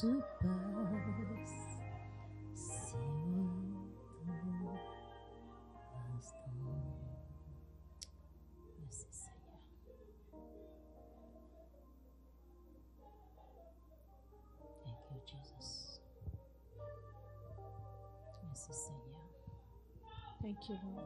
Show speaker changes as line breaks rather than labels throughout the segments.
tout passe si autant instant. Merci Seigneur. Thank you, Jesus. Merci Seigneur.
Thank you, Lord.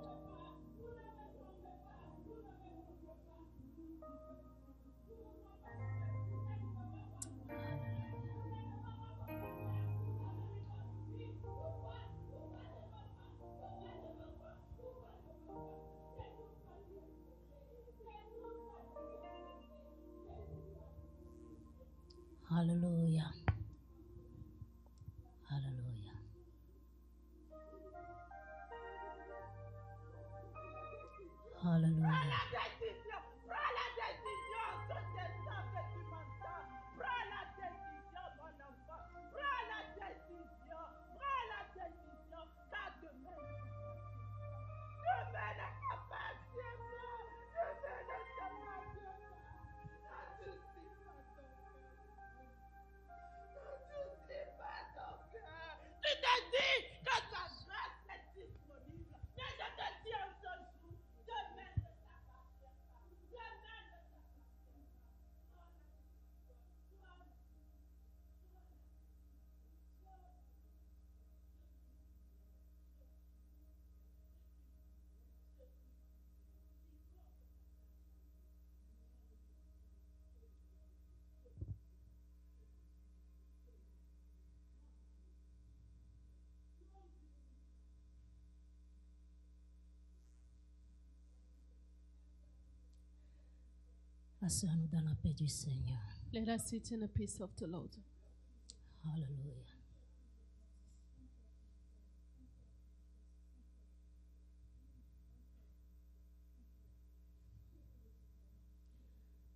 Hallelujah. Hallelujah. Hallelujah. Asseyons-nous dans la paix du Seigneur.
Let us sit in the peace of the Lord.
Hallelujah.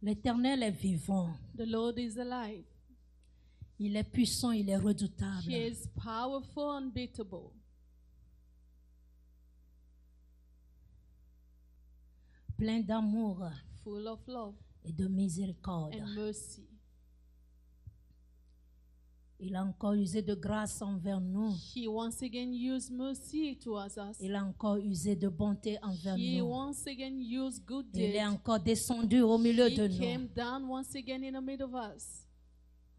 L'Éternel est vivant.
The Lord is alive.
Il est puissant, il est redoutable.
He is powerful, unbeatable,
Plein d'amour
full of love
et de miséricorde.
and mercy.
Il a encore usé de grâce envers nous.
He once again used mercy towards us.
Il a encore usé de bonté envers
He
nous.
once again used good
Il est
deeds.
encore descendu au milieu de
He came
nous
down once again in the middle of us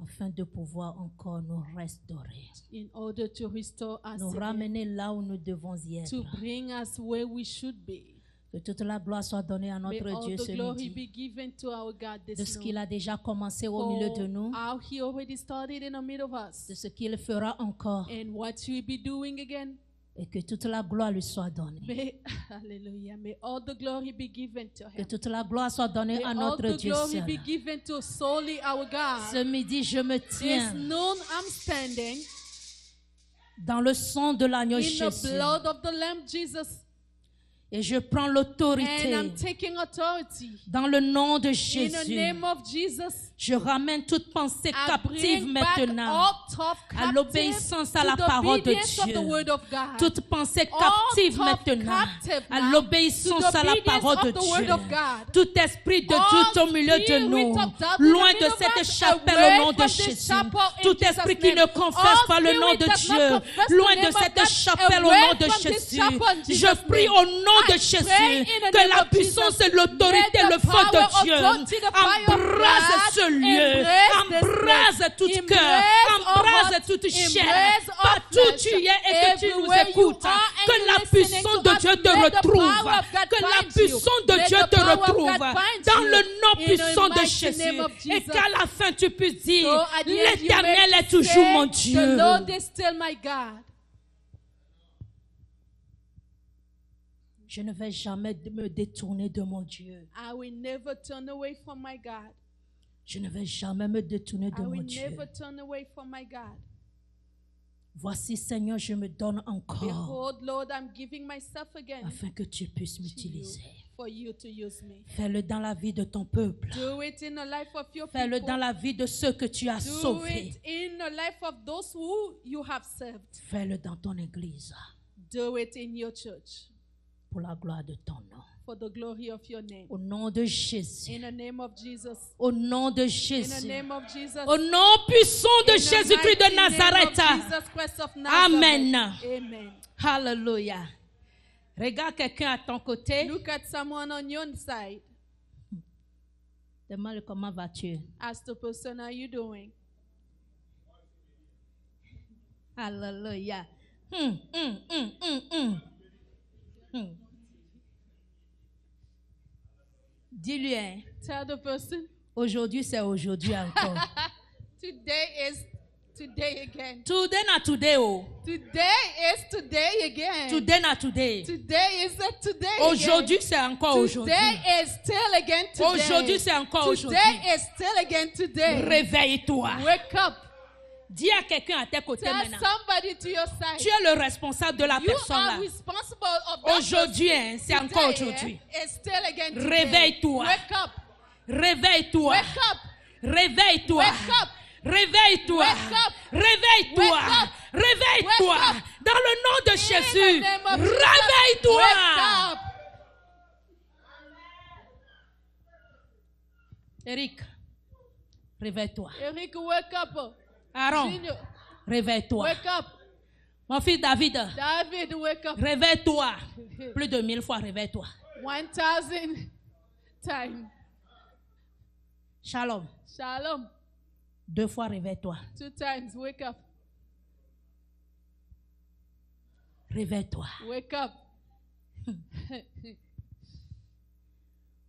afin de pouvoir encore nous restaurer,
in order to restore us
nous
again,
ramener là où nous devons y être.
to bring us where we should be.
Que toute la gloire soit donnée à
May
notre
all
Dieu
the
ce
glory
midi
be given to our God
de
this
ce qu'il
morning.
a déjà commencé au milieu de nous,
How he already started in the middle of us,
de ce qu'il fera encore,
and what he will be doing again.
et que toute la gloire lui soit donnée.
May, hallelujah, may all the glory be given to
Que
him.
toute la gloire soit donnée
May
à
all
notre
the
Dieu
glory
seul.
be given to solely our
Ce
God.
midi, je me
This
tiens
noon I'm standing
dans le sang de l'agneau
in the
Jésus
blood of the Lamb Jesus,
et je prends
and
l'autorité
I'm taking authority
dans le nom de
in the
Jésus.
name of Jesus.
Je ramène toute pensée
I
captive
bring back
maintenant
all thought
à
captive
l'obéissance à la
to the
parole de
obedience of the
Dieu.
word of God.
Toute pensée
All
captive
thought
maintenant
captive
à
now
l'obéissance
to the
à la
obedience
parole de
of the word
Dieu.
of God.
Tout esprit de
All
doute au milieu de
spirit
nous,
of doubt in the
loin de
middle of
cette
us,
chapelle
away
au nom de
from this
Jésus.
chapel in
Tout
Jesus'
esprit qui
name.
ne confesse
All
pas le nom
spirit
de
does not
Dieu,
confess the
loin de
name of
cette
God,
chapelle au
away
nom de
from this
Jésus.
chapel in
Je
Jesus'
prie
name.
au nom de
I
Jésus
pray in the
que
name
la
of
puissance
Jesus.
et l'autorité,
Let
le
the
feu de
power,
Dieu
authority, the fire of
embrase
God
ce lieu,
embrace this
embrase
place.
tout
Embrace
cœur,
all
embrase
hearts,
toute chair,
embrace all
partout
flesh.
tu es et que tu nous
Everywhere you
écoutes,
are and
que
you're
la
listening
puissance
to
de
us,
Dieu te
let the
retrouve,
power of God
que la
find you.
puissance de
Let
Dieu
the
te
power of
retrouve
God find
dans
you.
le nom
In the
puissant de
mighty
Jésus
name of
et
Jesus.
qu'à la fin tu puisses dire
So at the end you
l'Éternel
may
est toujours
say,
mon
the
Dieu.
Lord is still my God.
Je ne vais jamais me détourner de mon Dieu.
I will never turn away from my God.
Je ne vais jamais me détourner de
I
mon
will
Dieu.
never turn away from my God.
Voici, Seigneur, je me donne encore
Behold, Lord, I'm giving myself again
afin que tu puisses
to you,
m'utiliser.
for you to use me.
Fais-le dans la vie de ton peuple.
Do it in the life of your
Fais-le
people.
dans la vie de ceux que tu as
Do
sauvés.
it in the life of those who you have served.
Fais-le dans ton église.
Do it in your church.
pour la gloire de ton nom.
for the glory of your name.
Au nom de Jésus.
In the name of Jesus.
Au nom de
In the
Jésus.
name of Jesus.
Au nom puissant de
In the
Jésus-Christ de
mighty name of
Nazareth.
Jesus Christ of Nazareth.
Amen.
Amen.
Alléluia. Regarde quelqu'un à ton côté.
Look at someone on your side.
Demande comment vas-tu.
Ask the person, how you doing?
Alléluia. Dis-lui, hein,
Tell the person,
aujourd'hui c'est aujourd'hui encore.
today is today again.
Today not today, oh.
Today is today again.
Today not today.
Today is a today
Aujourd'hui
again.
c'est encore aujourd'hui.
Today is still again today.
Aujourd'hui c'est encore aujourd'hui.
Today is still again today.
Réveille-toi.
Wake up.
Dis à quelqu'un à tes côtés
Tell
maintenant.
somebody to your side.
Tu es le responsable de la
You
personne
are
là.
responsible of that
Aujourd'hui, hein, c'est
person.
encore
Today,
aujourd'hui.
it's still again today.
Réveille-toi.
Wake up.
Réveille-toi.
Wake up.
Réveille-toi.
Wake up.
Réveille-toi.
Wake up.
Réveille-toi.
Wake up.
Réveille-toi.
Wake up.
Dans le nom de Jésus.
In the name of Jesus.
Réveille-toi.
Wake up.
Eric, réveille-toi.
Eric, wake up.
Aaron,
Junior,
réveille-toi.
wake up.
Mon fils David,
David, wake up.
réveille-toi. Plus de 1000 fois, réveille-toi.
1000 times.
Shalom.
Shalom.
2 fois, réveille-toi.
2 times. Wake up.
Réveille-toi.
Wake up.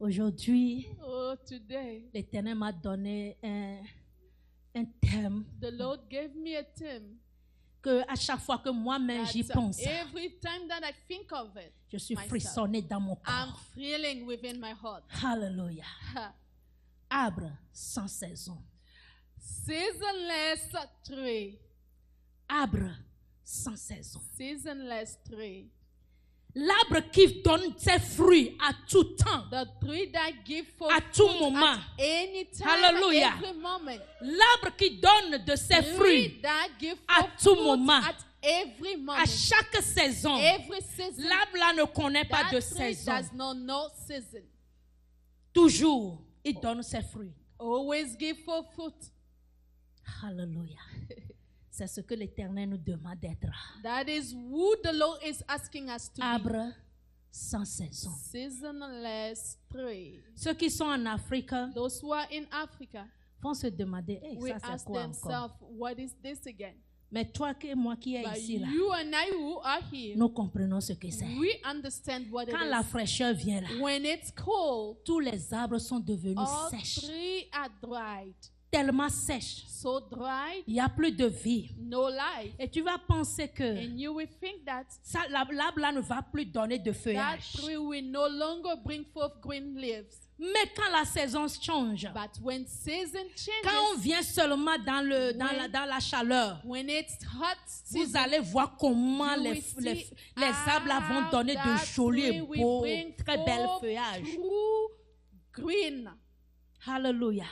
Aujourd'hui,
Oh, today,
l'Éternel m'a donné un thème
the Lord gave me a theme
que à chaque fois que moi-même j'y
that
pense,
every time that I think of it,
je suis
myself,
frissonné dans mon
I'm
corps.
feeling within my heart.
Alléluia. Arbre sans saison.
Seasonless tree.
Arbre sans saison.
Seasonless tree.
L'arbre qui donne ses fruits à tout temps,
The tree that gives forth
à tout
fruit
moment.
at any time,
Hallelujah.
every moment.
L'arbre qui donne de ses
Tree
fruits
that gives
à
forth
tout
fruit
moment.
at every moment.
à chaque saison.
Every season.
L'arbre là ne connaît pas
That
de
tree
saison.
does not know season.
Toujours, il donne ses fruits.
Always give forth fruit.
Alléluia. C'est ce que l'Éternel nous demande d'être.
That is who the Lord is asking us to be.
Arbre sans saison.
Seasonless tree.
Ceux qui sont en Afrique
Those who are in Africa,
vont se demander, hey,
we
ça c'est
ask
quoi encore?
themselves, what is this again?
Mais toi et moi qui est
But
ici là,
you and I who are here,
nous comprenons ce que c'est.
we understand what it
Quand la
is.
fraîcheur vient là,
When it's cold,
tous les arbres sont devenus
all
sèches,
trees are dried.
tellement sèches.
So dried,
Il n'y a plus de vie.
no life.
Et tu vas penser que
And you will think that
ça, l'arbre là ne va plus donner de
that
feuillage.
tree will no longer bring forth green leaves.
Mais quand la saison change,
But when season
quand on
changes,
vient seulement dans la chaleur,
when it's hot
vous
season,
allez voir comment
you
les
will see
arbres là vont
how
donner de
that
jolis et
tree will
beaux,
bring
très belles
forth
feuillages.
true green.
Alléluia.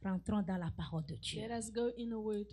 Rentrons dans la parole de Dieu.
Let us go in a word.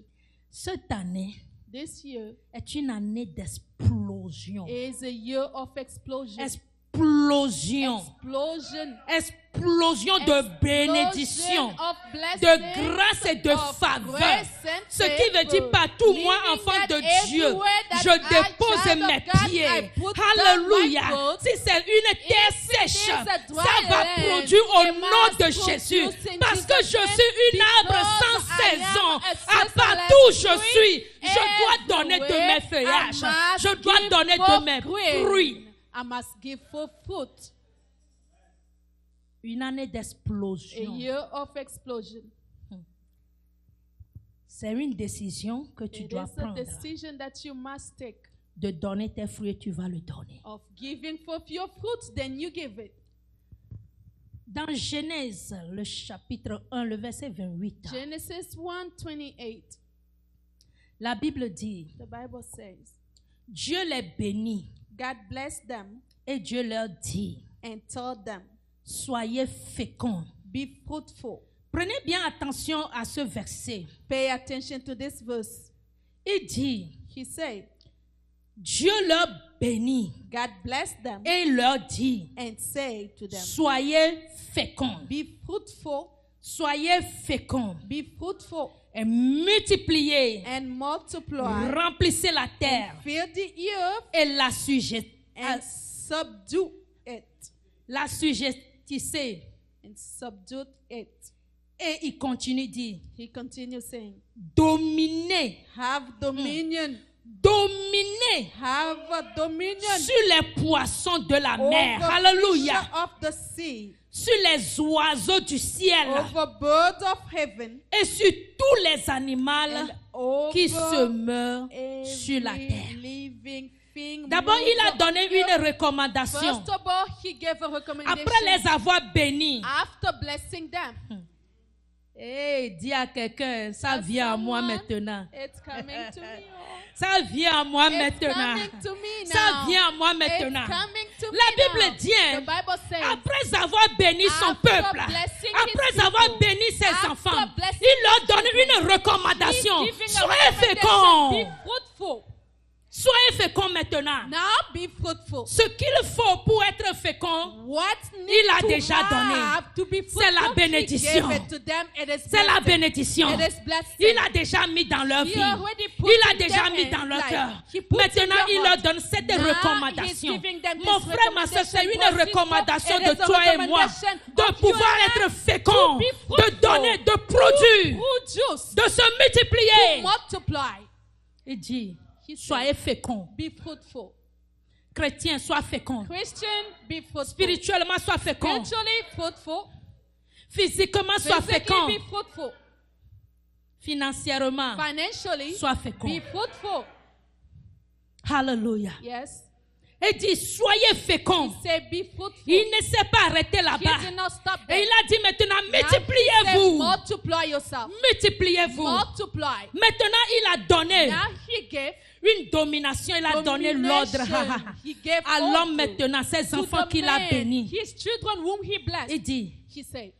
Cette année
This year
est une année d'explosion.
is a year of explosion.
Explosion.
Explosion.
Explosion de bénédiction,
of blessing,
de grâce et de
of
faveur.
grace and
Ce qui veut dire
favor.
partout, moi,
Meaning
enfant
that
de Dieu,
everywhere that
je
I,
dépose
child of
mes
God,
pieds.
I put down
Alléluia.
my foot.
Si c'est une terre sèche,
is a dry
ça va
land,
produire au
it
nom
must
de
produce
Jésus.
in
Parce que
Jesus'
je
name,
suis une arbre
because
sans
I am
saison.
a
À
seasonless
partout où je
tree,
suis, je dois donner de
everywhere
mes feuillages.
I must
Je dois
give
donner de
forth
mes
green.
fruits.
I must give forth fruit.
Une année
A
d'explosion.
year of explosion.
C'est une décision que tu
It
dois
is a
prendre.
decision that you must take
De donner tes fruits, tu vas le donner.
of giving forth your fruits, then you give it.
Dans Genèse, le chapitre 1, le verset 28,
Genesis 1:28.
la Bible dit,
The Bible says,
Dieu les bénit
God blessed them
et Dieu leur dit,
and told them,
soyez féconds.
be fruitful.
Prenez bien attention à ce verset.
Pay attention to this verse.
Il dit,
He said,
Dieu leur bénit
God blessed them
et leur dit,
and said to them,
soyez féconds,
be fruitful,
et
and
multipliez,
multiply,
remplissez la terre
fill the earth,
et l'assujettissez.
and subdue it.
L'assujettissez.
And subdue it.
Et il continue de dire,
He continues saying,
dominez,
have dominion,
dominez
have a dominion
sur les poissons de la mer.
over
Alléluia.
fish of the sea,
Sur les oiseaux du ciel
over birds of heaven,
et sur tous les animaux
and
qui se
over
meurent sur la
every
terre.
living thing.
D'abord, il a
moving
donné
on earth.
une recommandation.
First of all, he gave a recommendation.
Après les avoir bénis,
After blessing them,
dis à quelqu'un, ça vient à moi
someone,
maintenant.
it's coming to me.
Ça vient à moi
It's
maintenant.
coming to me now.
Ça vient à moi
It's
maintenant.
coming to
La
me
Bible
now.
dit,
The Bible says,
après avoir béni son
after
peuple,
blessing
après
his
avoir
people,
béni ses
after
enfants,
blessing
il leur
his
donne
children,
une recommandation.
he's giving a
Soyez
recommendation.
féconds.
Be fruitful.
Soyez féconds maintenant.
Now be fruitful.
Ce qu'il faut pour être fécond,
What
il a
needs to
déjà
have to be fruitful,
C'est la bénédiction.
He gave it to them. It is
c'est la
blessing.
bénédiction.
It is blessing.
Il a déjà mis dans leur
He
vie.
already put
Il a
in
déjà
their
mis
hands,
dans leur
like,
cœur.
he put in
Maintenant,
their
il
heart.
leur donne cette
Now,
recommandation.
he's giving them
Mon
this
frère, ma soeur, c'est une
recommendation.
recommandation
It
de
is a
toi et moi
recommendation
de
of
pouvoir
you and
être
I
fécond,
to be
de
fruitful,
donner, de produire,
produce,
de se
to
multiplier.
multiply.
Il dit,
He said,
soyez féconds.
be fruitful.
Chrétien, sois fécond.
Christian, be fruitful.
Spirituellement, sois fécond.
Spiritually fruitful.
Physiquement, sois fécond.
Physically be fruitful.
Financièrement,
Financially,
sois fécond.
be fruitful.
Hallelujah.
Yes.
Il dit, soyez féconds.
Say be fruitful.
Il ne s'est pas arrêté
He
là-bas.
did not stop
Et
there.
il a dit maintenant,
Now he said,
multipliez-vous.
multiply yourself.
Multipliez-vous.
Multiply.
Maintenant, il a donné
Now he gave
une domination. Il a donné l'ordre
domination. He gave
à l'homme
authority
maintenant, ses
to
enfants
the
qu'il a
man,
bénis.
his children whom he blessed.
Il dit,
He said,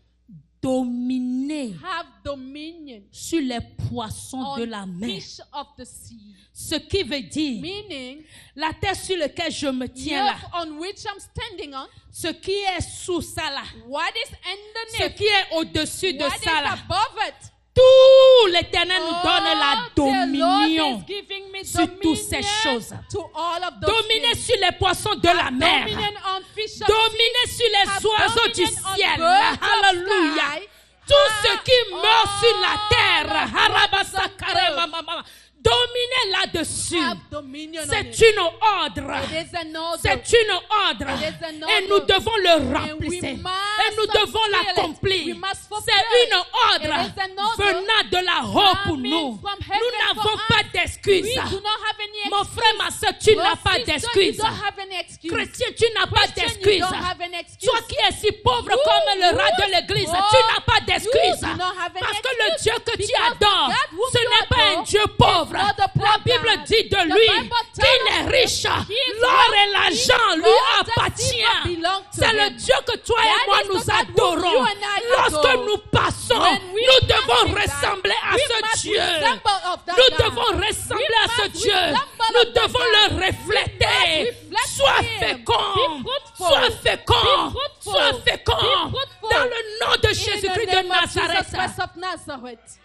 dominez
have dominion
sur les poissons de la
on
mer.
fish of the sea.
Ce qui veut dire,
Meaning,
la terre sur laquelle je me
the
tiens là,
earth on which I'm standing on,
ce qui est sous ça là,
what is
ce
underneath,
qui est au-dessus de
what is
ça là,
above it.
tout l'Éternel nous donne la
Oh, the Lord
dominion
is giving me
sur toutes ces
dominion
choses.
to all of those
Dominer
things.
sur les poissons de la mer.
Dominion on fish of
Dominer sur les
have
oiseaux du
dominion on
ciel.
birds of
Alléluia.
sky.
Tout ce qui meurt sur la
all
terre.
the
Harabasakare
birds of
mamama. Dominer là-dessus.
have dominion on it.
C'est une ordre.
It is an order.
C'est une ordre.
It is an
Et
order.
nous devons le
And we
remplir. Et
must
nous devons
fulfill it.
l'accomplir.
We must fulfill
C'est
it.
une ordre
It is an order
venant de la haut pour
coming
nous.
from
Nous
heaven
n'avons
for
pas
us.
d'excuses.
We do not have any
Mon
excuse.
frère, ma soeur, tu
Your
n'as pas
sister,
d'excuses.
You don't have any excuse.
Chrétien, tu n'as pas
Christian, you
d'excuses.
don't have any excuse.
Toi qui es si pauvre comme le rat de l'église, tu n'as pas d'excuses.
You do not have any
Parce que le
excuse.
Dieu que tu
Because
adores,
God whom
ce
you
n'est pas un
adore
Dieu pauvre.
is not a poor
La Bible
God.
dit de
The
lui
Bible tells
qu'il est
us
riche.
he is
L'or et
wealthy.
l'argent lui
Gold and
appartient.
silver belong to
C'est le
him.
Dieu que toi et
That
moi
is
nous
the God whom
adorons.
you and I
Lorsque
adore.
nous passons,
When we
nous
pass
devons
in
ressembler
life,
à
we
ce
must
Dieu.
resemble of that
Nous
God.
devons ressembler à ce
must
Dieu.
resemble
Nous
of that
devons
God.
le refléter.
We must reflect
Sois
him.
fécond.
Be fruitful.
Sois fécond.
Be fruitful.
Sois fécond.
Be fruitful.
Dans le nom de
In
Jésus-Christ
the
de
name of Jesus
Nazareth.
Christ of Nazareth.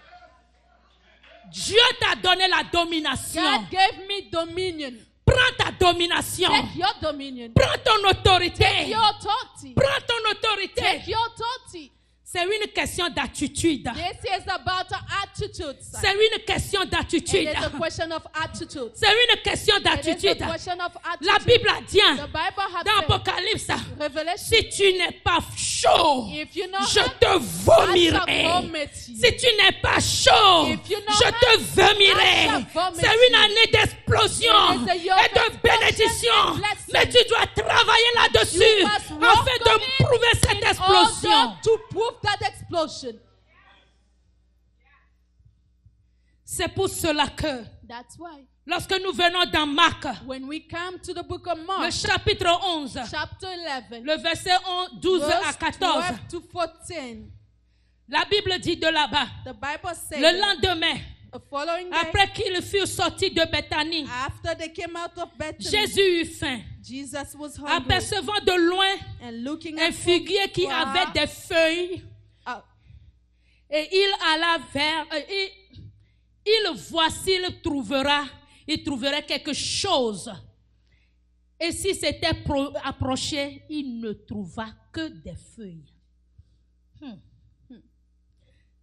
Dieu t'a donné la domination.
God gave me dominion.
Prends ta domination.
Take your dominion.
Prends ton autorité.
Take your authority.
Prends ton autorité.
Take your authority.
C'est une question d'attitude.
This is about attitude. son.
C'est une question
It
d'attitude.
is a question of attitude.
C'est une question
It is
d'attitude.
a question of attitude.
La Bible a dit
The Bible has
dans
said,
Apocalypse,
Revelation,
si tu n'es pas chaud,
if you know
je
how,
te
I
vomirai.
shall vomit you.
Si tu n'es pas chaud,
If you know
je te
I
vomirai.
shall vomit
C'est une
you.
année d'explosion
It is a year
et
of
de
explosion
bénédiction.
and blessing.
Mais tu dois travailler là-dessus
You must
afin
work
de
on it
prouver cette
in
explosion.
order to prove that explosion.
C'est pour cela que
That's why
lorsque nous venons dans Marc,
when we come to the book of
le
Mark,
chapitre 11,
chapter 11,
le verset 12 à
verse
14,
12 to 14,
la Bible dit de là-bas,
the Bible says
le lendemain,
The following day,
après qu'ils furent sortis de Béthanie,
after they came out of Bethany,
Jésus eut faim.
Jesus was hungry.
Apercevant de loin
And looking
un
at
figuier qui
far,
avait des feuilles, et il alla vers... il voit s'il trouverait quelque chose. Et s'il s'était approché, il ne trouva que des feuilles.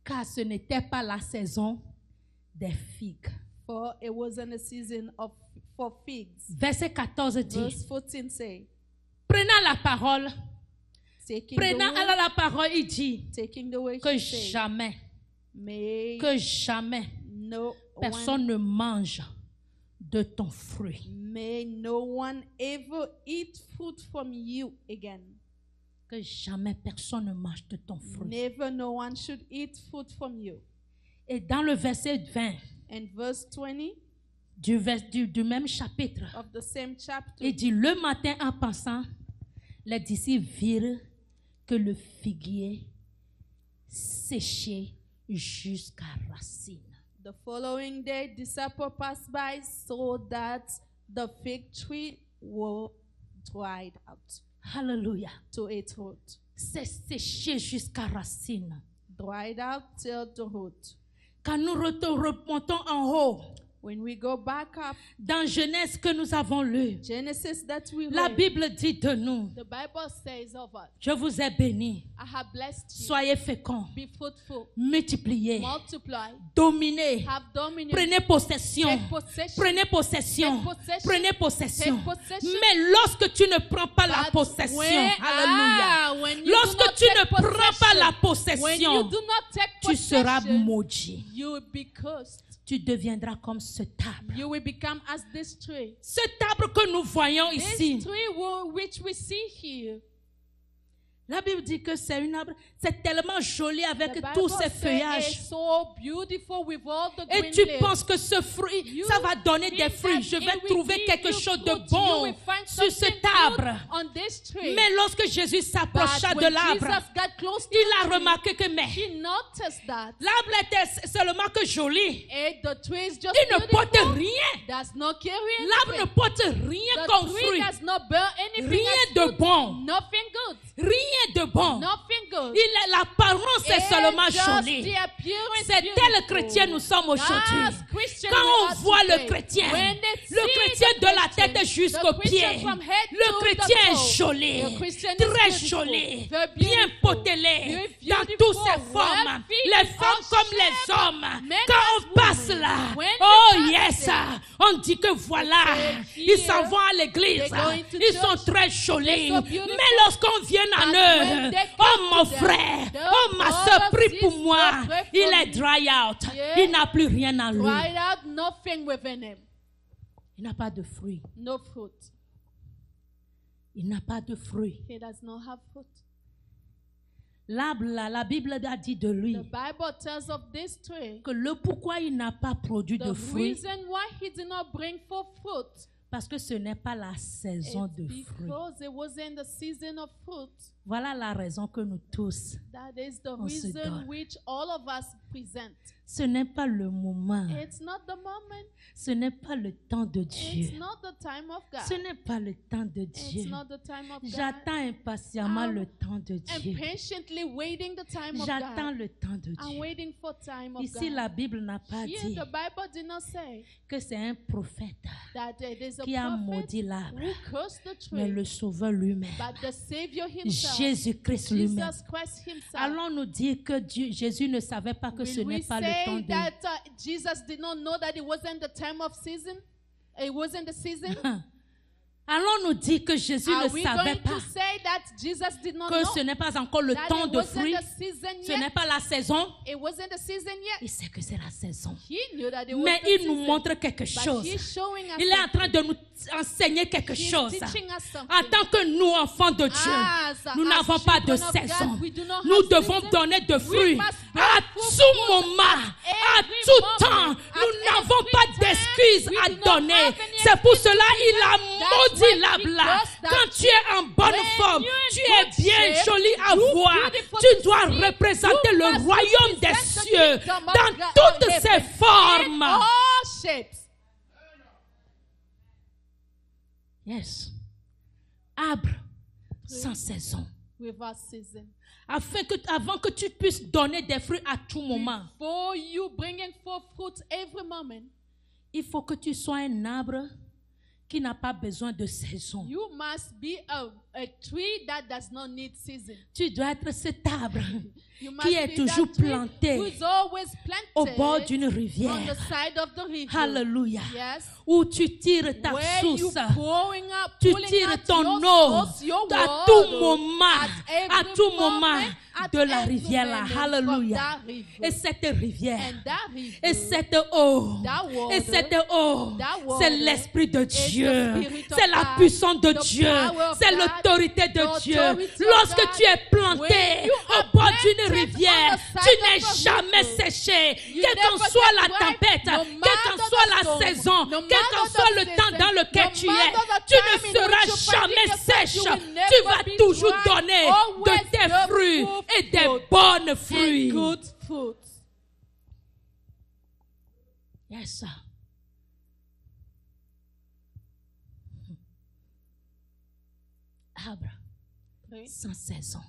Car ce n'était pas la saison des figues.
For it wasn't a season for figs.
Verset 14 dit,
Verse 14 say,
prenant la parole,
taking
la parole, il dit
the way
que
he said,
jamais,
may no
personne ne mange de ton fruit.
May no one ever eat fruit from you again.
Que jamais personne ne mange de ton fruit.
Never no one should eat fruit from you.
Et dans le verset 20,
and verse 20
du même chapitre,
of the same chapter,
il dit, le matin en passant, les disciples virent que le figuier séchait jusqu'à racine.
The following day, disciples passed by, saw that the fig tree was dried out.
Hallelujah.
To its root.
C'est séché jusqu'à racine.
Dried out till the root.
Quand nous remontons en haut,
when we go back up,
dans Genèse que nous avons lu,
Genesis that we
la
read,
Bible dit de nous,
the Bible says of us,
je vous ai béni,
I have blessed you,
soyez féconds,
be fruitful,
multipliez,
multiply,
dominez,
have dominion,
prenez possession,
take possession,
prenez possession,
take possession,
prenez possession.
take possession.
Mais lorsque tu ne prends pas la possession, alléluia, lorsque tu ne prends pas la possession, tu seras maudit.
You will be cursed.
Tu deviendras comme ce arbre.
You will become as this tree.
Cet arbre que nous voyons ici.
This tree which we see here.
La Bible dit que c'est un arbre, c'est tellement joli avec tous ces feuillages.
So beautiful with all the
et
green
tu
leaves.
Penses que ce fruit, ça va donner des fruits. Je vais trouver quelque chose de bon sur cet arbre. Mais lorsque Jésus s'approcha de l'arbre, il a remarqué que l'arbre était seulement que joli. Il ne porte rien. L'arbre ne porte rien comme fruit. Rien de bon. Rien de bon. L'apparence est seulement jolie. C'est tel chrétien nous sommes aujourd'hui. Quand on voit le chrétien de la tête jusqu'aux pieds, le chrétien est joli, très joli, bien potelé, dans toutes ses formes, les femmes comme les hommes. Quand on passe là, oh yes, on dit que voilà, ils s'en vont à l'église, ils sont très jolis. Mais lorsqu'on vient à eux, oh mon frère, oh ma soeur, prie pour moi. Il est dry out. Il n'a plus rien en lui. Il n'a pas de fruit.
No fruit.
Il n'a pas de fruit.
He does not have fruit.
L'arbre là, la Bible a dit de lui
The Bible tells of this tree,
que le pourquoi il n'a pas produit de fruits,
the reason why he did not bring forth fruit,
parce que ce n'est pas la saison de fruits.
Because it wasn't the season of fruit.
Voilà la raison que nous tous,
that is the
on se
reason
donne.
which all of us present.
Ce n'est pas le moment.
It's not the moment.
Ce n'est pas le temps de Dieu.
It's not the time of God.
Ce n'est pas le temps de Dieu.
It's not the time of God.
J'attends impatiemment le temps de Dieu.
I'm patiently waiting the time of
J'attends
God.
le temps de
I'm
Dieu.
waiting for time of
Ici,
God.
la Bible n'a pas
Here,
dit
the Bible did not say
que c'est un prophète
that it is a
qui a
prophet
maudit l'arbre,
who cursed the
mais
tree,
le Sauveur lui-même,
but the Savior himself,
Jésus-Christ lui-même.
Jesus Christ himself.
Allons-nous dire que Jésus ne savait pas que ce
Will
n'est
we
pas le temps
say
de...
that Jesus did not know that it wasn't the time of season? It wasn't the season?
Allons-nous dire que Jésus
Are
ne
we
savait
going
pas
to say that Jesus did not
que
know
ce n'est pas encore le
that
temps
it
de
wasn't
fruits,
the season
ce
yet?
n'est pas la saison?
It wasn't the season yet.
Il sait que c'est la saison.
He knew that it was
Mais
the
il
season.
nous montre quelque
But
chose.
he's showing us
Il est en train
something.
de nous enseigner quelque
He's
chose.
teaching us something.
En tant que nous, enfants de Dieu, nous n'avons pas de saison. Nous devons donner de fruits à tout moment. À tout temps, nous n'avons pas d'excuses à donner. C'est pour cela il a maudit l'arbre. Quand tu es en bonne forme, tu es bien joli à voir. Tu dois représenter le royaume des cieux dans toutes ses formes. Yes. Arbre sans saison. Avant que tu puisses donner des fruits à tout moment, il faut que tu sois un arbre qui n'a pas besoin de saison.
You must be a tree that does not need season.
Tu dois être cet arbre qui est toujours planté au bord d'une rivière. Hallelujah.
Yes.
Où tu tires ta source. Tu tires ton
eau
à tout moment de la rivière là. Hallelujah. Et cette rivière, et cette eau, c'est l'Esprit de Dieu. C'est la puissance de Dieu. C'est l'autorité de Dieu. Lorsque tu es planté au bord d'une rivière, tu n'es jamais séché. Quelle qu'en soit la tempête, quelle qu'en soit la saison, quel qu'en soit le temps dans lequel tu es, tu ne seras jamais sèche. Tu vas toujours donner de tes fruits et des bons fruits. Yes, sir. Arbre sans saison.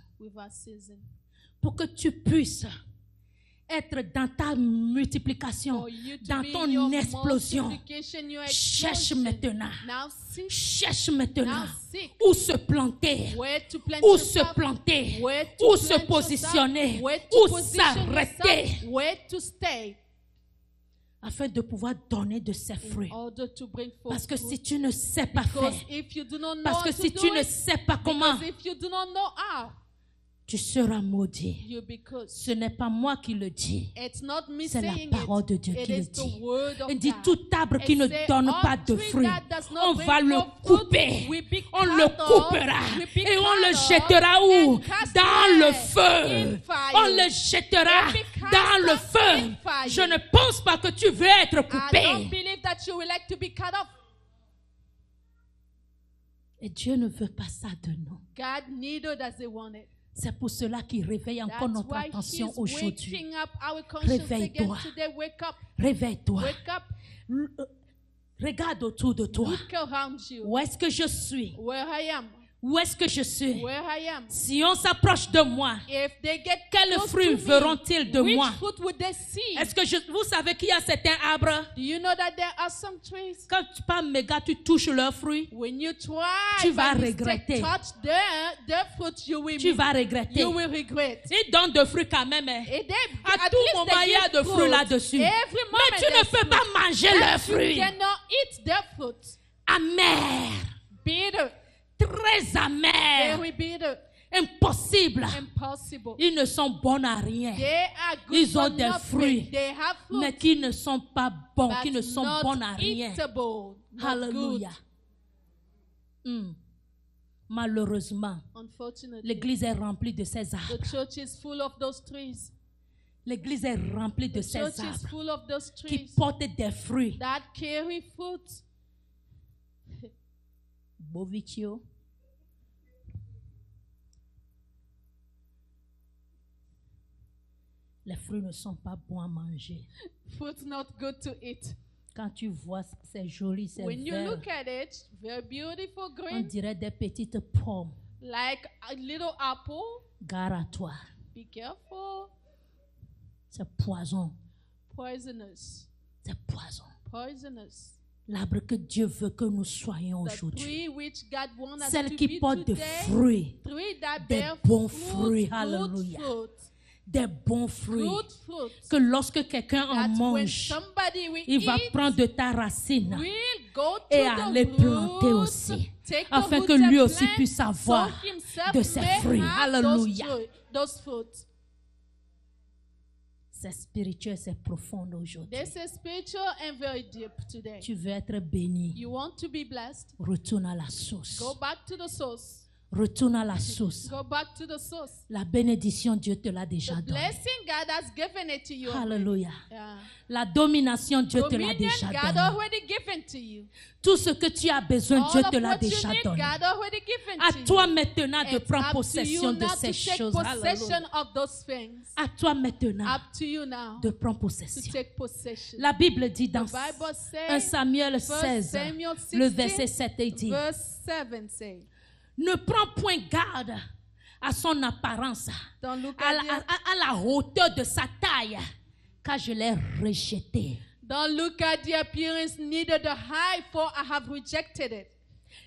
Pour que tu puisses être dans ta multiplication, dans ton explosion, cherche maintenant où se planter, où se planter, où se positionner, où s'arrêter, afin de pouvoir donner de ses fruits. Parce que si tu ne sais pas faire, parce que si tu ne sais pas comment, tu seras maudit. Ce n'est pas moi qui le dis. C'est la parole de Dieu qui le dit. Il dit tout arbre qui ne donne pas de fruits, on va le couper. On le coupera. Et on le jettera où? Dans le feu. On le jettera dans le feu. Je ne pense pas que tu veux être coupé. Et Dieu ne veut pas ça de nous. C'est pour cela qu'il réveille encore notre attention aujourd'hui. Réveille-toi. Réveille-toi. Regarde autour de toi. Où est-ce que je suis? Où est-ce que je suis? Si on s'approche de moi, quels fruits verront-ils de moi? Est-ce que vous savez qu'il y a certains arbres? Quand tu pas méga, tu touches leurs fruits, tu vas regretter. Tu vas regretter. Ils donnent de fruits quand même. À tout moment, il y a de fruits là-dessus. Mais tu ne peux pas manger leurs fruits. Amer. Très amer. Impossible. Ils ne sont bons à rien. Ils ont des fruits, mais qui ne sont pas bons, qui ne sont bons à rien. Hallelujah. Malheureusement, l'église est remplie de ces arbres. L'église est remplie de ces arbres qui portent des fruits. Bovichio. Les fruits ne sont pas bons à manger.
Fruit's not good to eat.
Quand tu vois, c'est joli, c'est
When you
vert.
look at it, very beautiful
On
green,
dirait des petites pommes.
like a little apple.
Gare à toi.
Be careful.
C'est poison.
Poisonous.
C'est poison.
Poisonous.
L'arbre que Dieu veut que nous soyons
The
aujourd'hui.
tree which God wants us
Celle
to
qui
be
porte des
today,
fruits.
tree that
des
bear
bons
fruit,
fruits. Hallelujah.
fruit.
Des bons fruits.
Fruit.
Que lorsque quelqu'un en
That when
mange,
somebody will
il va
eat,
prendre de ta racine
will go to
et
the
aller planter
root,
aussi,
take the
afin
roots
que lui
and
aussi
plant,
puisse avoir
so himself
de ses
may
fruits.
have
Hallelujah.
those fruits.
C'est spirituel, c'est profond aujourd'hui.
This is spiritual and very deep today.
Tu veux être béni.
You want to be blessed?
Retourne à la source.
Go back to the source.
Retourne à la source.
Go back to the source.
La bénédiction, Dieu te l'a déjà
The
donnée.
blessing, God has given it to you.
Alléluia.
Yeah.
La domination, Dieu te l'a
Dominion,
déjà
God
donnée.
already given to you.
Tout ce que tu as besoin,
All
Dieu
of
te l'a
what you
déjà
need,
donné.
God already given
À
to you.
toi maintenant de
It's
prendre
up to
possession
you
de
now
ces
to take
choses. Alléluia.
possession of those things.
À toi maintenant
Up to you now
de prendre
to
possession.
take possession.
La Bible dit dans
The Bible
1
says,
Samuel
1
16,
Samuel
le
16,
verset 7, il dit,
verse 7 say,
ne prends point garde à son apparence,
don't look
à
at
à la hauteur de sa taille, car je l'ai rejeté.
Don't look at the appearance, neither the height, for I have rejected it.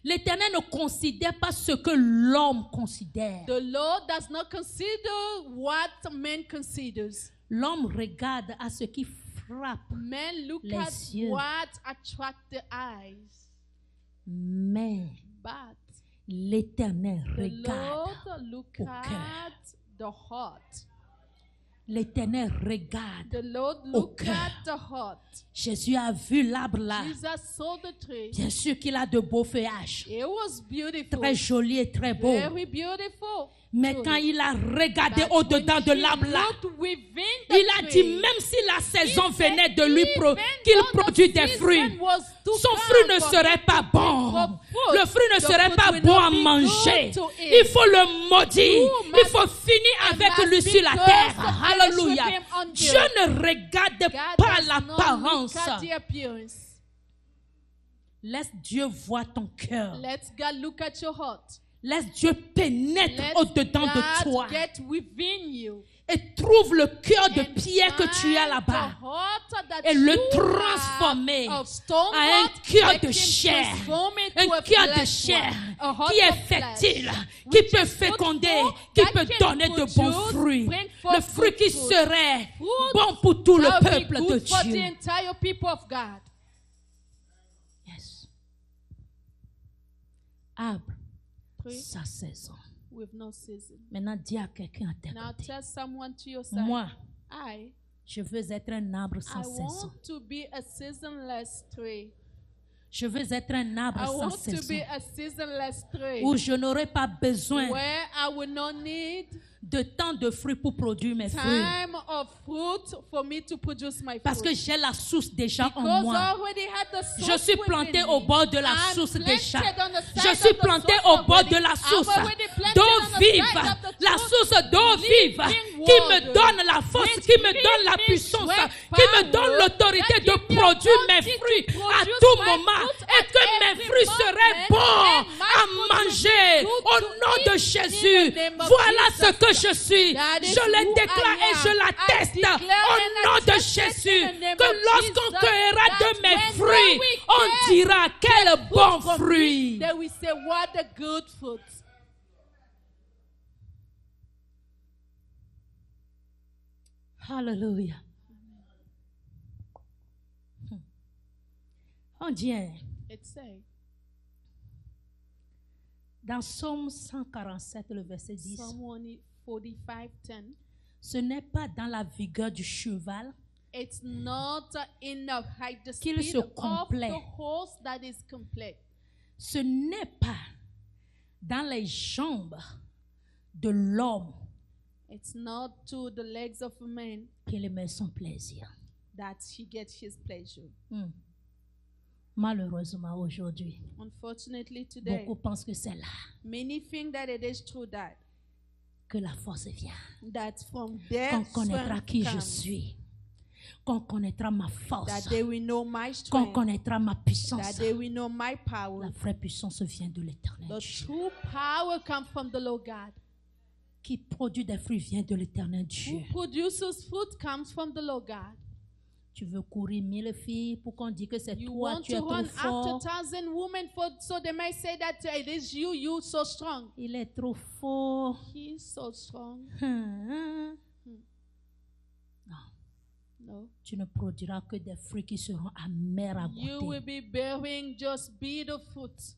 L'Éternel ne considère pas ce que l'homme considère.
The Lord does not consider what man considers.
L'homme regarde à ce qui frappe,
Men look
Les
at
yeux.
what attracts the eyes.
mais
But
l'Éternel
the
regarde.
Lord look
au cœur.
at the heart.
L'Éternel regarde.
The Lord
au
look
cœur.
at the heart.
Jésus a vu l'arbre là.
Jesus saw the tree.
Bien sûr qu'il a de beaux feuillages.
It was beautiful.
Très joli et très beau.
Very beautiful.
Mais quand il a regardé
But
au-dedans
when
de
he
l'arbre là,
looked within the
il a dit,
tree,
même si la saison
he said,
venait de lui,
even
qu'il
though the
produit des
season
fruits,
was too
son
far
fruit ne
for
serait
him
pas
to
bon.
bring forth fruit,
Le fruit ne
the
serait
fruit
pas
will
bon
not
à
be
manger.
good to eat.
Il faut le maudire.
Fruit
Il
must-
faut finir
it
avec
must
lui
be
sur la
cursed
terre.
to finish
Alléluia.
with him on the
Dieu
earth.
ne regarde
God
pas
does not
l'apparence.
look at the appearance.
Laisse Dieu voir ton cœur.
Let God look at your heart.
Laisse Dieu pénétrer
Let
au-dedans de toi
God get within you.
et trouve le cœur de
And
pierre que tu as
find
là-bas
the heart that
et le
you
transformer
have of stone
à un
heart,
cœur
let
de
him
chair,
transform it to
un
a
cœur de
flesh
chair
one, a heart
qui est
of flesh,
fertile, qui
which
peut
is
féconder,
fruitful,
qui
that
peut
can
donner de bons
produce,
fruits.
bring forth
Le fruit qui
good fruit.
serait
Fruit
bon pour tout le
that will be
peuple de
good for the
Dieu.
entire people of God.
Yes. Arbre,
Tree
sa saison.
with no season.
Maintenant, dis à quelqu'un à tes
Now
côtés.
tell someone to your side.
Moi,
Je
je veux être un arbre sans saison.
want to be a seasonless tree.
Je veux être un arbre
I
sans
want to
saison.
be a seasonless tree.
Où je n'aurai pas besoin
Where I will not need
de tant de fruits pour produire mes fruits.
time of fruit for me to produce my fruit.
Parce que j'ai la source déjà en
Because I
moi.
already had the source
Je suis
within
planté
me.
au bord de la
I'm
source déjà.
planted on the side
Je
of
suis
the
planté
source
au bord
already.
de la
I'm
source
already planted
d'eau
on the
vive.
side of the
La
source
source d'eau vive
living
qui me
water,
donne la force,
which
qui me donne la
gives me
puissance,
strength,
qui me
power,
donne l'autorité
that
de
gives me
produire mes
authority to
fruits à
produce
tout
my
moment
fruit
et
at
que mes
every
fruits
moment,
seraient bons
and my
à
fruit will be
manger
good
au
to
nom de
eat
Jésus.
in the name of
Voilà
Jesus.
ce que je suis.
That is
Je le
who
déclare
I
et je
am.
l'atteste
I declare
au
and
nom de
attest it
Jésus
in the name
que
of
lorsqu'on
Jesus,
cueillera
that
de mes
when
fruits,
we
on
get
dira quel bon
from
fruit.
me, then we say, what a good fruit.
Alléluia. On dit
It say,
dans Psaume 147, le verset 10,
Psalm 45:10.
ce n'est pas dans la vigueur du cheval
It's not in the height, the
Qu'il
speed
se
of
complaît.
the horse that is complete.
ce n'est pas dans les jambes de l'homme
It's not to the legs of a man
qu'il met son plaisir.
that he gets his pleasure.
Malheureusement, aujourd'hui,
Unfortunately, today,
beaucoup pensent que c'est là
many think that it is through that,
que la force vient.
that from there
Qu'on connaîtra
strength
qui je
comes,
suis. Qu'on connaîtra ma
that
force.
they will know my
Qu'on
strength,
connaîtra ma
that
puissance.
they will know my power.
La vraie puissance vient de l'Éternel.
The
Dieu.
true power comes from the Lord God.
Qui produit des fruits vient de l'Éternel Dieu.
Who produces fruit comes from the Lord God.
Tu veux courir 1000 filles pour qu'on dise que c'est
You
toi,
want
tu es
to
trop
run
fort.
after 1,000 women so they may say that it is you so strong.
Il est trop fort.
He's so strong.
Non,
No.
tu ne produiras que des fruits qui seront amers à
You will
goûter.
be bearing just bitter fruit.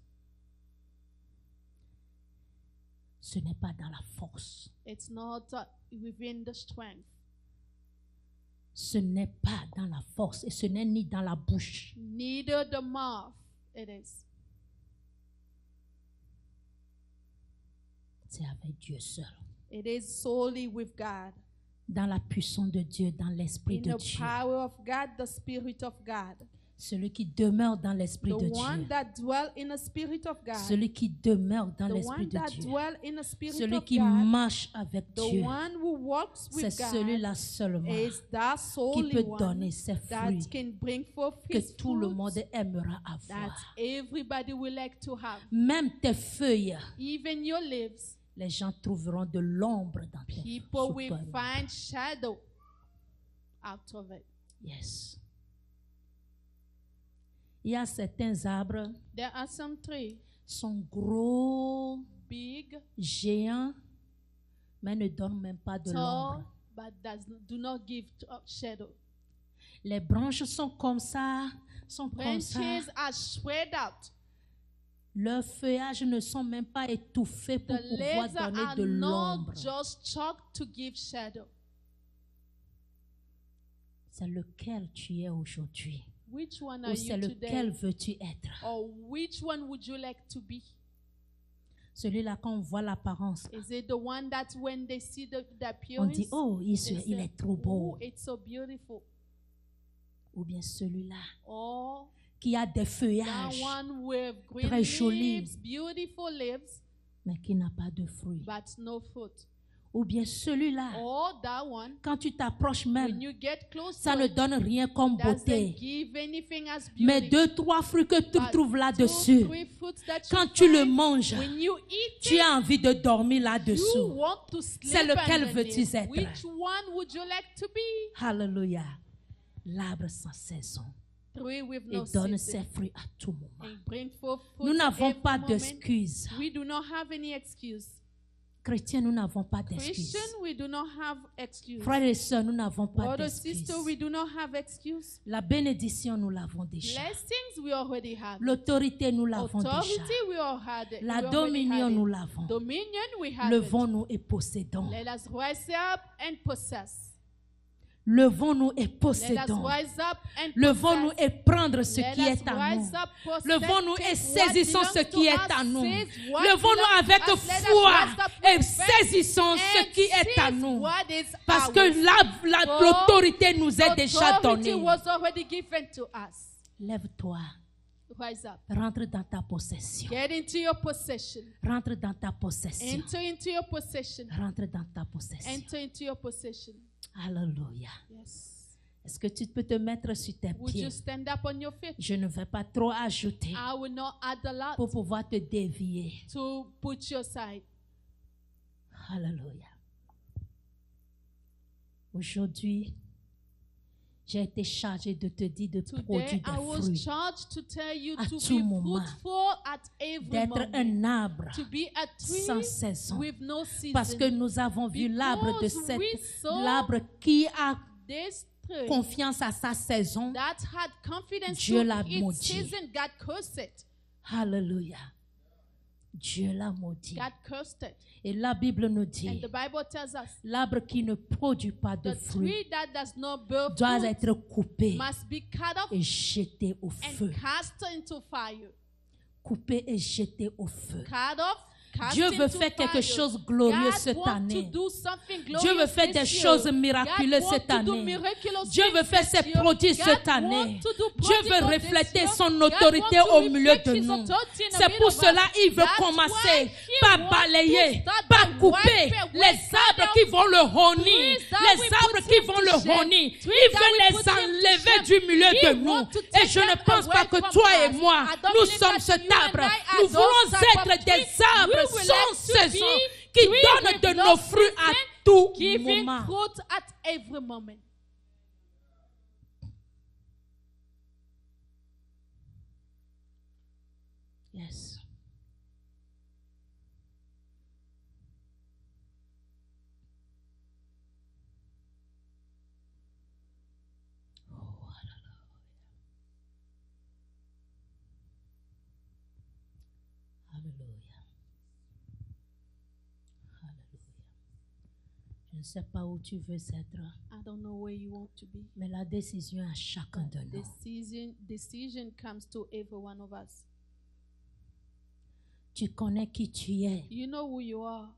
Ce n'est pas dans la force.
It's not within the strength.
Ce n'est pas dans la force et ce n'est ni dans la bouche.
Neither the mouth it is.
C'est avec Dieu seul.
It is solely with God.
Dans la puissance de Dieu, dans l'esprit
In
de
the
Dieu.
power of God, the Spirit of God.
Celui qui demeure dans l'esprit
The
de
one
Dieu.
that dwell in the Spirit of God.
Celui qui demeure dans
The
l'esprit
one
de
that
Dieu.
dwell in the Spirit
Celui
of
qui
God.
marche avec
The
Dieu.
one who walks
C'est
with God
celui-là seulement
is that
qui
solely
peut
one
donner ses
that
fruits
can bring forth
que
his
tout le
fruits
monde aimera
that
avoir.
everybody will like to have.
Même tes feuilles,
Even your leaves,
les gens trouveront de l'ombre dans tes
people
sous
will
toi.
find shadow out of it.
Yes. Il y a certains arbres
There are some trees,
sont gros,
big,
géants, mais ne donnent même pas de
tall,
l'ombre.
but do not give shadow.
Les branches sont comme ça, sont comme ça.
Branches are spread out.
Leurs feuillages ne sont même pas étouffés pour
The
pouvoir
leaves are
donner de l'ombre.
not just chalk to give shadow.
C'est lequel tu es aujourd'hui?
Which one
Ou
are
c'est
you
lequel
today?
veux-tu être?
Or which one would you like to be?
Celui-là, quand on voit l'apparence,
Is it the one that when they see the
on
appearance,
dit, oh,
they
il
say,
est trop beau.
"Oh, it's so beautiful."
Ou bien celui-là,
Or
qui a des
that
feuillages,
one with green
très joli.
leaves, beautiful leaves,
mais qui n'a pas de fruits.
but no fruit.
Ou bien celui-là,
Or that one,
quand tu t'approches
when
même,
you get close
ça
to
ne
it,
donne rien comme
doesn't
beauté.
give anything as
Mais
beauty.
2-3 fruits que tu
But
trouves
2,
là-dessus,
3 fruits that you
quand tu le
find,
manges,
when you eat
tu
it,
as envie de dormir
you
là-dessous.
want to sleep
C'est lequel
underneath.
veux-tu être?
Which one would you like to be?
Alléluia. L'arbre sans saison.
Tree with
Et
no
donne
season,
ses fruits à tout moment.
and bring forth fruit
Nous n'avons
every
pas
moment.
d'excuses.
We do not have any excuse.
Chrétiens, nous n'avons pas d'excuses.
Christian, we do not have excuse.
Frères et sœurs, nous n'avons pas
Brother,
d'excuses.
sister, we do not have excuse.
La bénédiction, nous l'avons déjà.
Blessings, we already have.
L'autorité, nous l'avons déjà.
Authority, we all had it.
La
We already
dominion,
had it.
nous l'avons.
Dominion, we have it.
Levons-nous et possédons.
Let us rise up and possess.
Levons-nous et
Let us
possédons.
rise up and
Levons-nous
possess.
et prendre ce
Let
qui
us
est à nous.
rise up, possess,
Levons-nous et
take
saisissons
what
ce
belongs
qui
to
est
us,
à nous.
seize what
Levons-nous
belongs
avec
to us. Let us
foi
rise up
et
with faith
saisissons ce
and
qui est à
seize
nous.
what is
Parce
ours.
que
For
l'autorité nous est déjà
authority
donnée.
was already given to us.
Lève-toi.
Rise up.
Rentre dans ta possession.
Get into your possession.
Rentre dans ta possession.
Enter into your possession.
Rentre dans ta possession.
Enter into your possession.
Alléluia.
Yes.
Est-ce que tu peux te mettre sur tes
Would you
pieds?
stand up on your feet?
Je ne vais pas trop ajouter
I will not add a lot
pour pouvoir te dévier.
to put you aside.
Alléluia. Aujourd'hui, j'ai été chargé de te dire de
Today,
produire
I
des
was
fruits,
charged to tell you
à
to
tout
be
moment,
fruitful at every
d'être
moment.
un arbre
To be a
sans
tree
saison.
with no season.
Parce que nous avons vu l'arbre de
Because we saw
l'arbre qui a
this tree
confiance à sa saison.
that had confidence
Dieu
to
l'a
its
maudit.
season, God cursed it.
Alléluia. Dieu l'a maudit.
God cursed it.
Et la Bible nous
And
dit,
the Bible tells us
l'arbre qui ne produit pas de
the
fruits
tree that does not bear
doit
fruit
être coupé
must be cut off
et jeté au feu.
and cast into fire.
Coupé et jeté au feu.
Cut off, cast
Dieu veut
into
faire quelque
fire.
chose de glorieux
God
cette
wants to
année.
do something
Dieu
glorious
veut faire
this
des
year.
choses miraculeuses
God
cette
wants to do
année.
miraculous
Dieu veut
things
faire
this
ses
year.
produits
God
cette
wants
année.
to do
Dieu veut
prodigal
refléter
this year.
son
God
autorité
wants to
au milieu
reflect
de
his
nous.
authority in the
C'est
middle
pour
of
cela
us.
il veut
That's
commencer
why he
par
wants
balayer,
to start
par
by
couper
wiping
les
away
arbres
out
qui vont le honir,
trees that
les
we
arbres
put
qui
him
vont
to
le
shame,
honir.
trees
Il
that
veut
we
les
put him to
enlever
shame.
du milieu
He
de nous.
wants to
Et
take
je ne
them
pense pas
away
que
from
toi et
us.
moi,
I don't
nous
believe
sommes
that
cet
you and
arbre.
I are
Nous
those
voulons
type of
être des
trees.
arbres
We will
sans
like to
saison
be
qui
trees
donnent
with
de
no
nos fruits à
season,
tout
giving
moment.
fruit at every moment.
Yes. Alléluia. Alléluia. Je ne sais pas où tu veux être,
I don't know where you want to be.
mais la décision est à chacun de nous.
Decision comes to every one of us.
Tu connais qui tu es.
You know who you are.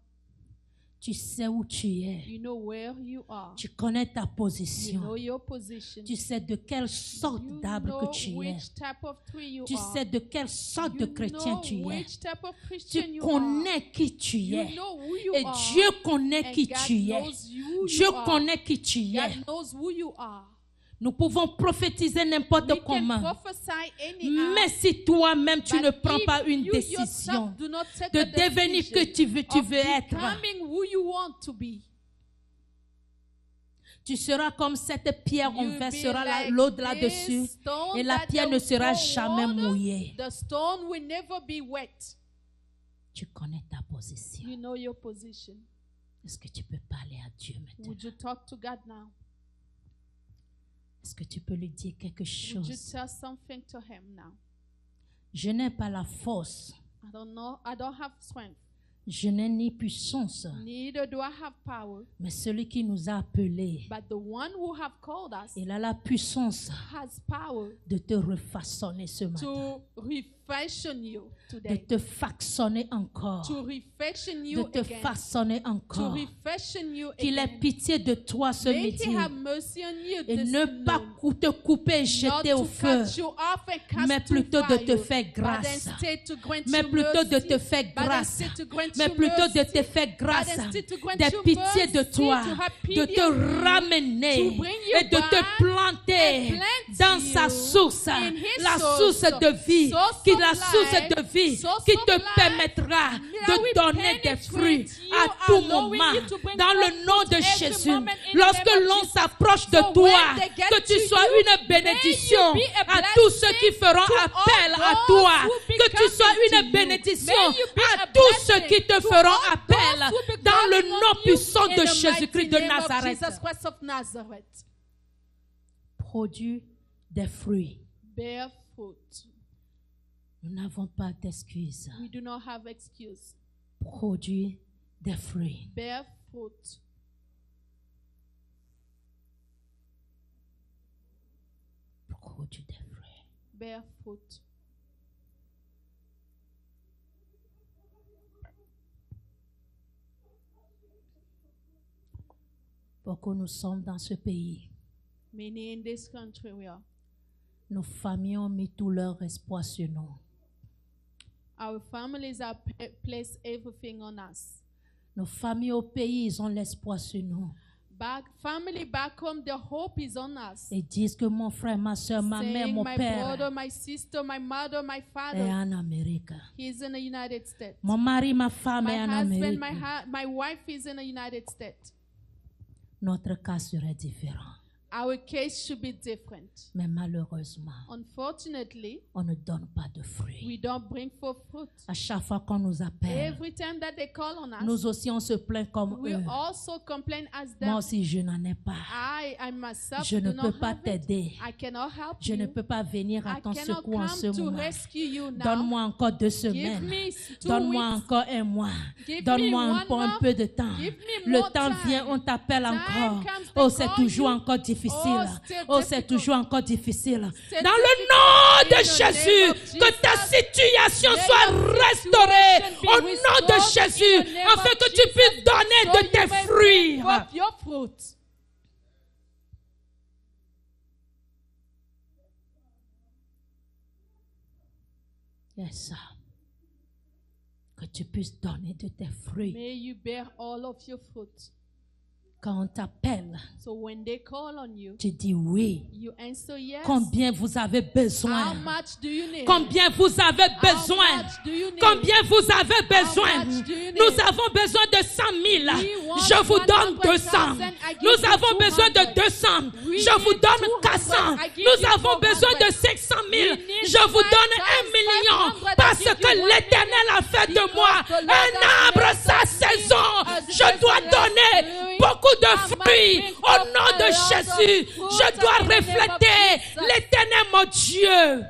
Tu sais où tu es.
You know where you are.
Tu connais ta position.
You know your position.
Tu sais de quelle sorte d'arbre que tu es.
Which type of tree you
tu
are.
sais de quelle sorte de chrétien tu es.
Which type of Christian
Tu
you
connais
are.
qui tu es.
You know who you
Et
are.
Dieu connaît
And
qui
God
tu es.
knows who
Dieu
you are.
connaît qui tu es.
God knows who you are.
Nous pouvons prophétiser n'importe comment. Mais si toi-même tu ne prends pas une décision de devenir que tu veux être, tu seras comme cette pierre, on versera l'eau là-dessus et la pierre ne sera jamais mouillée. Tu connais ta position. Est-ce que tu peux parler à Dieu maintenant? Est-ce que tu peux lui dire quelque chose? Je n'ai pas la force.
I don't have strength.
Je n'ai ni puissance.
Neither do I have power.
Mais celui qui nous a appelés,
but the one who have called us,
il a la puissance
has power
de te refaçonner ce matin.
To refashion you today.
De te façonner encore.
To refashion you
de te
again.
Façonner encore.
To refashion you
qu'il ait pitié de toi ce
May
midi.
he have mercy on you
Et
this
ne pas te couper et jeter au feu. Mais plutôt de te faire grâce. Mais plutôt de te faire grâce. Mais plutôt de te faire grâce. Des pitiés de toi. De te ramener. Et de te planter dans sa source. La source de vie. La source de vie qui te permettra de donner des fruits à tout moment. Dans le nom de Jésus. Lorsque l'on s'approche de toi, que tu sois une bénédiction à tous ceux qui feront appel à toi. Que tu sois une bénédiction à tous ceux qui te feront appel dans le nom puissant de Jésus-Christ de Nazareth. Produis des fruits.
Bear fruit.
Nous n'avons pas d'excuses.
We do not have excuse.
Produis des fruits.
Bear fruit.
Produis des fruits.
Bear fruit.
Beaucoup nous sommes dans ce pays.
Many in this country we are.
Nos familles ont mis tout leur espoir sur nous.
Our families have placed everything on us.
Nos familles au pays, ils ont l'espoir sur nous.
Family back home, the hope is on us.
Ils disent que mon frère, ma soeur, ma mère, mon père,
my brother, my sister, my mother, my father,
est en Amérique.
He's in the United States.
Mon mari, ma femme est en Amérique.
My wife is in the United States.
Notre cas serait différent.
Our case should be different.
Mais malheureusement,
unfortunately,
on ne donne pas de fruits.
We don't bring forth fruit.
À chaque fois qu'on nous appelle,
every time that they call on us,
nous aussi on se plaint comme
we
eux.
Also complain as them.
Moi aussi je n'en ai pas.
I myself
je ne peux pas t'aider. Je ne peux pas venir à ton secours en ce moment. Donne-moi encore 2 semaines. Donne-moi encore 1 mois. Donne-moi encore un peu de temps. Le temps vient, on t'appelle encore. Oh, c'est toujours encore difficile. Oh, c'est toujours encore difficile. Dans le nom de Jésus, que ta situation soit restaurée. Au nom de Jésus, afin que tu puisses donner de tes fruits. Yes. Que tu puisses donner de tes fruits.
May you bear all of your fruit.
Quand on t'appelle,
so when they call on you,
tu dis oui.
You answer yes.
Combien vous avez besoin?
How much do you need?
Combien vous avez besoin? Combien vous avez besoin? Nous avons besoin de 100 000. Je vous donne 200. Nous avons besoin de 200. Je vous donne 400. Nous avons besoin de 500 000. Je vous donne 1 million. Parce que l'Éternel a fait de moi un arbre sa saison. Je dois donner beaucoup de fruits au nom de Jésus. Je dois refléter l'Éternel mon Dieu.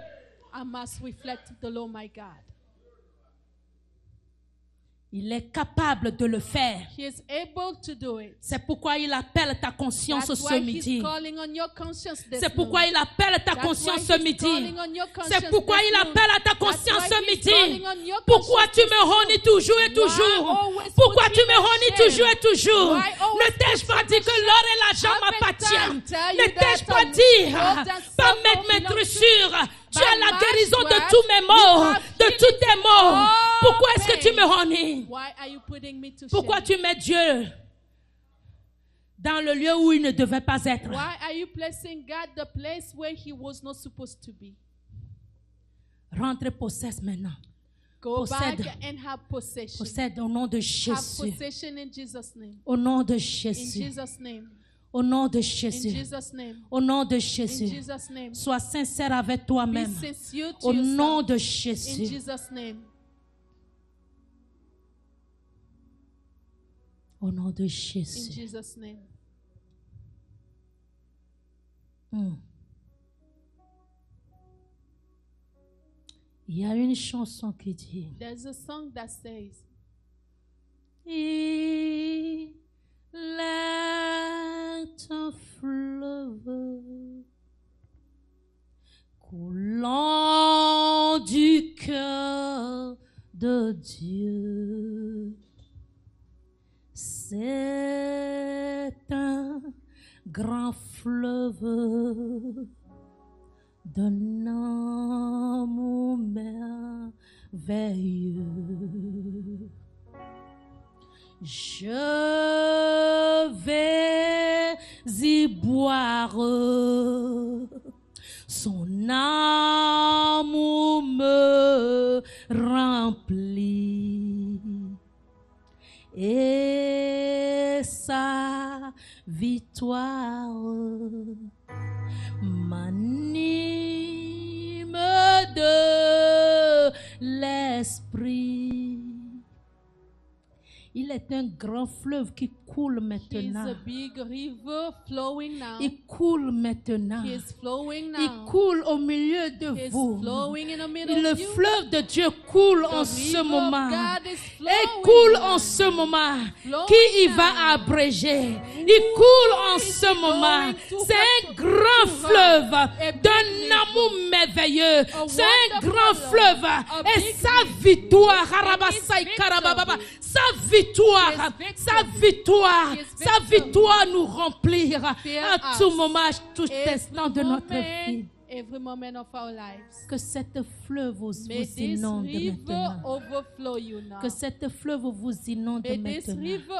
I must reflect the Lord my God.
Il est capable de le faire.
He is able to do it.
C'est pourquoi il appelle ta conscience
That's
ce
why
midi.
he's calling on your conscience this
C'est pourquoi il appelle ta
That's
conscience
why
ce
he's
midi.
calling on your conscience
C'est pourquoi
this
il
noon.
appelle à ta
That's
conscience
why
ce
he's
midi.
calling on your
Pourquoi
conscience
tu
this
me
noon.
honnis toujours et
Why
toujours?
always
Pourquoi
put
tu
me
me
to
honnis
shame?
toujours et toujours?
Why always
Ne t'ai-je
put
pas
me
dit
to
que l'or et l'argent
Haven't
m'appartiennent?
I tell
Ne
you
t'ai-je
that
pas
the
dit
gold and
par
silver
mettre
belongs to
sûre? Tu
by
as la
my
guérison de
stripes,
tous mes maux,
you have
de
healing
tous tes maux.
all
Pourquoi est-ce que tu
pain.
me honnis?
Why are you putting me to
Pourquoi
shame?
tu mets Dieu dans le lieu où il ne devait pas être?
Why are you placing God the place where he was not supposed to be?
Rentre et possède maintenant.
Go
Possède.
back and have possession.
Possède au nom de
Have
Jésus.
possession in Jesus' name.
Au nom de
In
Jésus.
Jesus' name.
Au nom de
In
Jésus.
Jesus' name.
Au nom de
In
Jésus.
Jesus' name.
Sois sincère avec
Be
toi-même.
sincere to
Au nom
yourself.
de
In
Jésus.
Jesus' name.
Au nom de
In
Jésus.
Jesus' name.
Il y a une chanson qui dit:
There's a song that says,
Il est un fleuve coulant du cœur de Dieu. C'est un grand fleuve d'un amour merveilleux. Je vais y boire, son amour me remplit et sa victoire m'anime de l'esprit. Il est un grand fleuve qui coule
He is
maintenant.
a big river flowing now.
Il coule maintenant.
He is flowing
Il
now.
coule au milieu
He
de
is
vous.
flowing in the middle
Le
of you.
fleuve de Dieu coule
The
en ce
river
moment.
of God is
Et
flowing
coule
now.
en ce moment.
Flowing
Qui y
now.
va abréger? Il coule en
is
ce moment.
flowing to
C'est un
her-
grand
to her.
fleuve
A big
d'un
river.
amour merveilleux.
A
C'est un
wonderful
grand
love.
fleuve.
A
Et
big
sa
river.
victoire,
And
Harabasai
his
Karabababa,
victory.
sa victoire,
His victory.
sa victoire,
His
sa
victory.
victoire nous remplir
Fill
à tout
us.
moment, à tout
Every
instant de notre vie.
every moment of our lives.
Que cette fleuve vous
May this
inonde
river
maintenant.
overflow you now.
Que cette fleuve vous inonde
May this
maintenant.
river
Que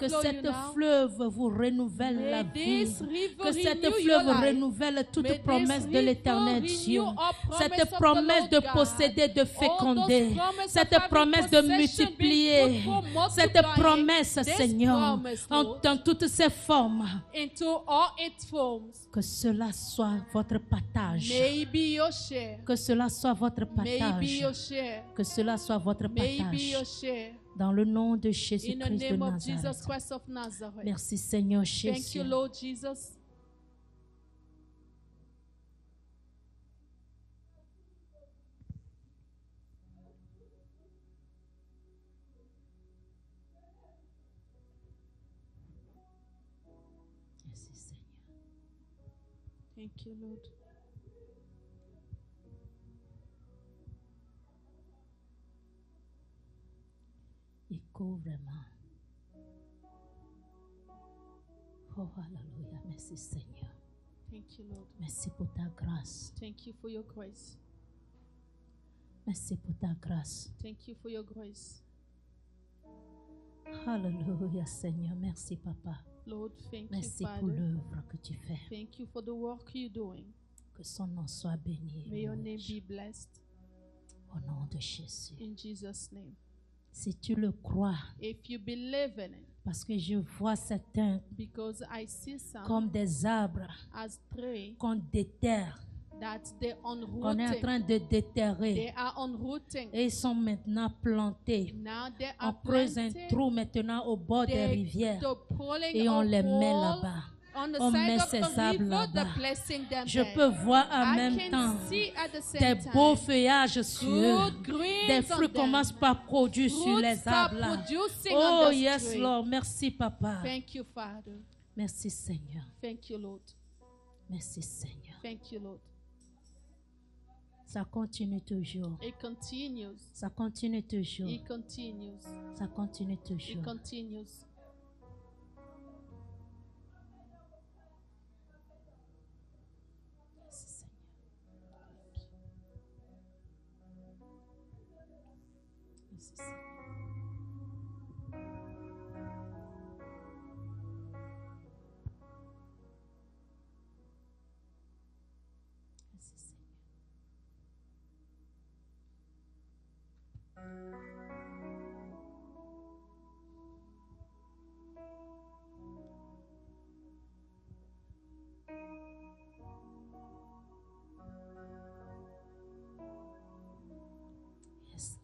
overflow you
cette
now.
fleuve vous renouvelle
May
la vie.
this river
Que cette
renew your
fleuve
life.
renouvelle toute
May this
promesse de
river
l'éternel
renew
Dieu.
all promise
Cette
of the
promesse
Lord
de
God.
posséder, de féconder.
All those promises
Cette
of having
promesse de
possession,
multiplier.
being fruitful,
Cette
multiplying.
promesse,
This
Seigneur,
promise,
en,
Lord,
dans toutes ses formes.
into all its forms.
Que cela soit votre partage.
May be your share.
Que cela soit votre
May be
partage.
your share.
Que cela soit votre
May be
partage.
your share.
Dans le nom de
In the
Jésus-Christ de
name of Jesus
Nazareth.
Christ of Nazareth.
Merci Seigneur
Thank
Jésus.
you, Lord Jesus.
Merci Seigneur.
Thank you, Lord.
Il court vraiment. Oh, alléluia. Merci Seigneur.
Thank you, Lord.
Merci pour ta grâce.
Thank you for your grace.
Merci pour ta grâce.
Thank you for your grace.
Alléluia Seigneur. Merci Papa.
Lord, thank
Merci
you,
pour
Father.
l'œuvre que tu fais.
Thank you for the work you're doing.
Que son nom soit béni.
May your name be blessed.
Au nom de Jésus.
In Jesus' name.
Si tu le crois,
If you believe in it,
parce que je vois certains
because I see some
comme des arbres
as trees
qu'on déterre,
that they
qu'on est en
unrooting.
train de déterrer.
They are unrooting.
Et ils sont maintenant plantés.
Now they
On
are
creuse un
planted.
trou maintenant au bord des
They
rivières
they're pulling
et on
a
les met
hole
là-bas. On met ces arbres là-bas. Je peux voir en même temps des beaux feuillages sur eux. Des fruits commencent par produire sur les arbres là. Oh yes, Lord. Merci, Papa.
Thank you, Father.
Merci, Seigneur.
Thank you, Lord.
Merci, Seigneur.
Thank you, Lord.
Ça continue toujours.
It continues.
Ça continue toujours.
It continues.
Ça continue toujours.
It continues.
Yes,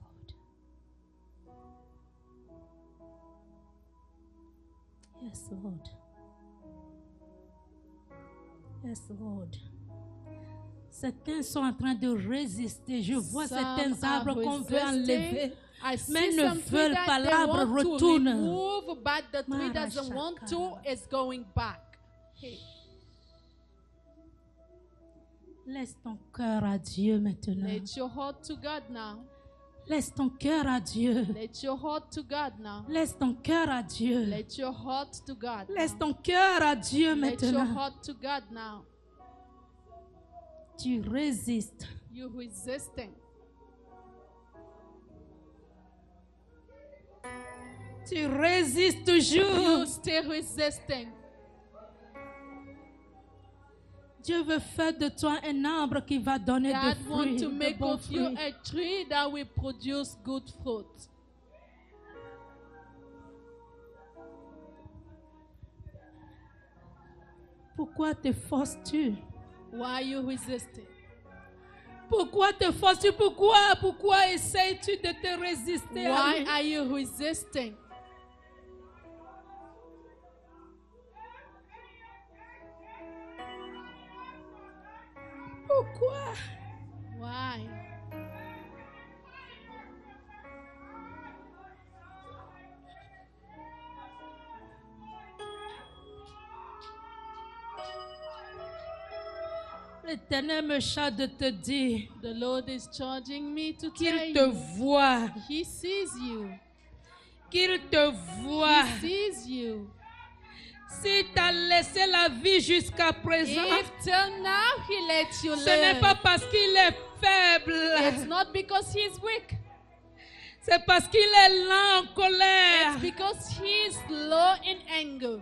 Lord. Yes, Lord. Yes, Lord. Certains sont en train de résister. Je vois certains arbres qu'on veut enlever, mais ne veulent pas. L'arbre retourne.
But the tree doesn't want to. It's going back. Hey.
Laisse ton cœur à Dieu maintenant.
Let your heart to God now.
Laisse ton cœur à Dieu.
Let your heart to God now.
Laisse ton cœur à Dieu.
Let your heart to God.
Laisse ton cœur à Dieu
Let your
maintenant.
heart to God now.
Tu résistes.
You're resisting.
Tu résistes toujours.
You still resisting.
Dieu veut faire de toi un arbre qui va donner des
God
fruits,
wants to
de
make
bons
of you
fruits.
a tree that will produce good fruit.
Pourquoi te forces-tu?
Why are you resisting?
Pourquoi te forces-tu? Pourquoi essayes-tu de te résister à
Why
lui?
are you resisting?
Pourquoi?
Why?
L'Éternel me charge de te dire
The Lord is charging me to tell
qu'il te
you.
voit,
He sees you.
qu'il te voit.
He sees you.
S'il t'a laissé la vie jusqu'à présent,
If till now he lets you
ce n'est pas
live,
parce qu'il est
it's
faible,
not because he's weak.
c'est parce qu'il est lent en colère.
It's because he's low in anger.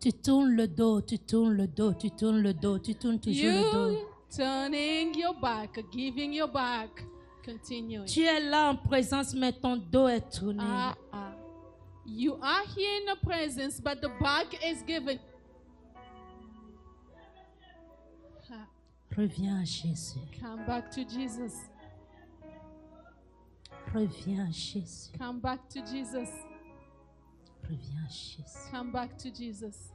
Tu tournes le dos, tu tournes le dos, tu tournes le dos, tu tournes toujours le dos.
You turning your back, giving your back, continuing.
Tu es là en présence, mais ton dos est tourné.
You are here in the presence, but the back is given.
Reviens à Jésus.
Come back to Jesus.
Reviens à Jésus.
Come back to Jesus.
Reviens à Jésus.
Come back to Jesus.